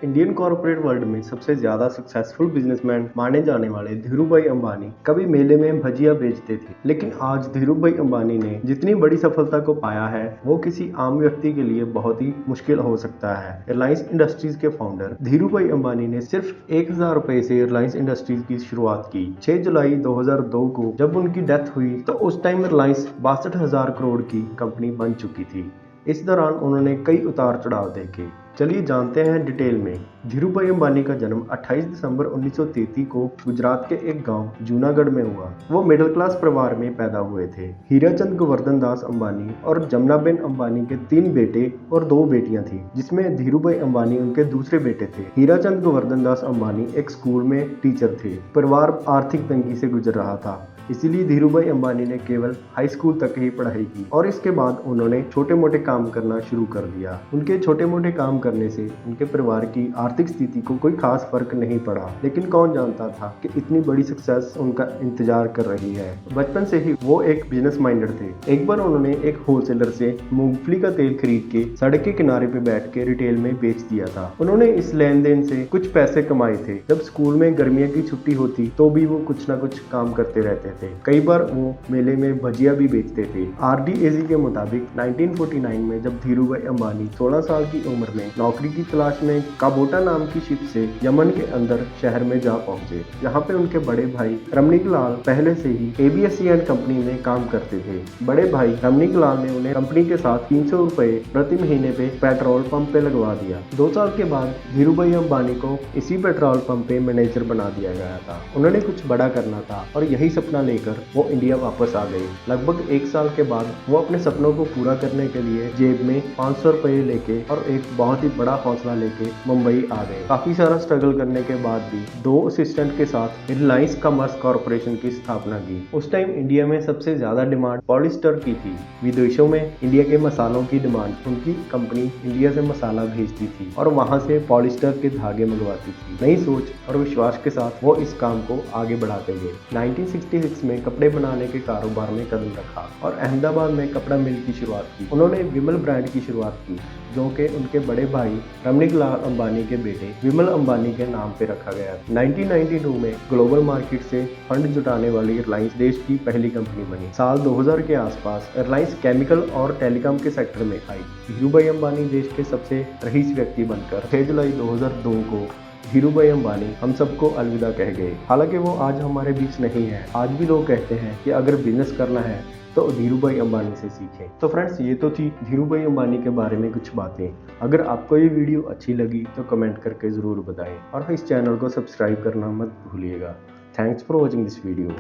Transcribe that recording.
Indian corporate world में सबसे ज्यादा सक्सेसफुल बिजनेसमैन माने जाने वाले धीरूभाई अंबानी कभी मेले में भजिया बेचते थे, लेकिन आज धीरूभाई अंबानी ने जितनी बड़ी सफलता को पाया है वो किसी आम व्यक्ति के लिए बहुत ही मुश्किल हो सकता है। रिलायंस इंडस्ट्रीज के फाउंडर धीरूभाई अंबानी ने सिर्फ 1000 रुपए से रिलायंस इंडस्ट्रीज की शुरुआत की। 6 जुलाई 2002 को जब उनकी डेथ हुई तो उस टाइम रिलायंस 62,000 करोड़ की कंपनी बन चुकी थी। इस दौरान उन्होंने कई उतार चढ़ाव देखे। चलिए जानते हैं डिटेल में। धीरूभाई अंबानी का जन्म 28 दिसंबर 1933 को गुजरात के एक गांव जूनागढ़ में हुआ। वो मिडिल क्लास परिवार में पैदा हुए थे। हीराचंद गोवर्धन दास अंबानी और जमुनाबेन अंबानी के 3 बेटे और 2 बेटियां थी, जिसमें धीरूभाई अंबानी उनके दूसरे बेटे थे। हीराचंद गोवर्धन दास अंबानी एक स्कूल में टीचर थे। परिवार आर्थिक तंगी से गुजर रहा था, इसीलिए धीरूभाई अंबानी ने केवल हाई स्कूल तक ही पढ़ाई की और इसके बाद उन्होंने छोटे मोटे काम करना शुरू कर दिया। उनके छोटे मोटे काम करने से उनके परिवार की आर्थिक स्थिति को कोई खास फर्क नहीं पड़ा, लेकिन कौन जानता था कि इतनी बड़ी सक्सेस उनका इंतजार कर रही है। बचपन से ही वो एक बिजनेस माइंडेड थे। एक बार उन्होंने एक होलसेलर से मूंगफली का तेल खरीद के सड़क के किनारे पे बैठ के रिटेल में बेच दिया था। उन्होंने इस लेन देन से कुछ पैसे कमाए थे। जब स्कूल में गर्मियों की छुट्टी होती तो भी वो कुछ ना कुछ काम करते रहते थे। कई बार वो मेले में भजिया भी बेचते थे। RDAZ के मुताबिक 1949 में जब धीरूभाई अंबानी 16 साल की उम्र में नौकरी की तलाश में काबोटा नाम की शिप से यमन के अंदर शहर में जा पहुंचे, जहां पे उनके बड़े भाई रमणीक लाल पहले से ही ABSC कंपनी में काम करते थे। बड़े भाई रमणीक लाल ने उन्हें कंपनी के साथ 300 रुपए प्रति महीने पे पेट्रोल पंप पे लगवा दिया। 2 साल के बाद धीरूभाई अंबानी को इसी पेट्रोल पंप पे मैनेजर बना दिया गया था। उन्होंने कुछ बड़ा करना था और यही सपना लेकर वो इंडिया वापस आ गए। लगभग 1 साल के बाद वो अपने सपनों को पूरा करने के लिए जेब में 500 रुपए लेके और एक बहुत ही बड़ा हौसला लेके मुंबई आ गए। काफी सारा स्ट्रगल करने के बाद भी 2 असिस्टेंट के साथ रिलायंस कॉमर्स कॉर्पोरेशन की स्थापना की। उस टाइम इंडिया में सबसे ज्यादा डिमांड पॉलिस्टर की थी। विदेशों में इंडिया के मसालों की डिमांड, उनकी कंपनी इंडिया से मसाला भेजती थी और वहां से पॉलिस्टर के धागे मंगवाती थी। नई सोच और विश्वास के साथ वो इस काम को आगे बढ़ाते गए। 1966 में कपड़े बनाने के कारोबार में कदम रखा और अहमदाबाद में कपड़ा मिल की शुरुआत की। उन्होंने विमल ब्रांड की शुरुआत की, जो कि उनके बड़े भाई रमणीक लाल अंबानी के बेटे विमल अंबानी के नाम पे रखा गया। 1992 में ग्लोबल मार्केट से फंड जुटाने वाली रिलायंस देश की पहली कंपनी बनी। साल 2000 के आसपास रिलायंस केमिकल और टेलीकॉम के सेक्टर में आई। धीरूभाई अंबानी देश के सबसे रईस व्यक्ति बनकर 6 जुलाई 2002 को धीरूभाई अंबानी हम सबको अलविदा कह गए। हालांकि वो आज हमारे बीच नहीं है। आज भी लोग कहते हैं कि अगर बिजनेस करना है तो धीरूभाई अंबानी से सीखें। तो फ्रेंड्स, ये तो थी धीरूभाई अंबानी के बारे में कुछ बातें। अगर आपको ये वीडियो अच्छी लगी तो कमेंट करके ज़रूर बताएं और इस चैनल को सब्सक्राइब करना मत भूलिएगा। Thanks for watching this video.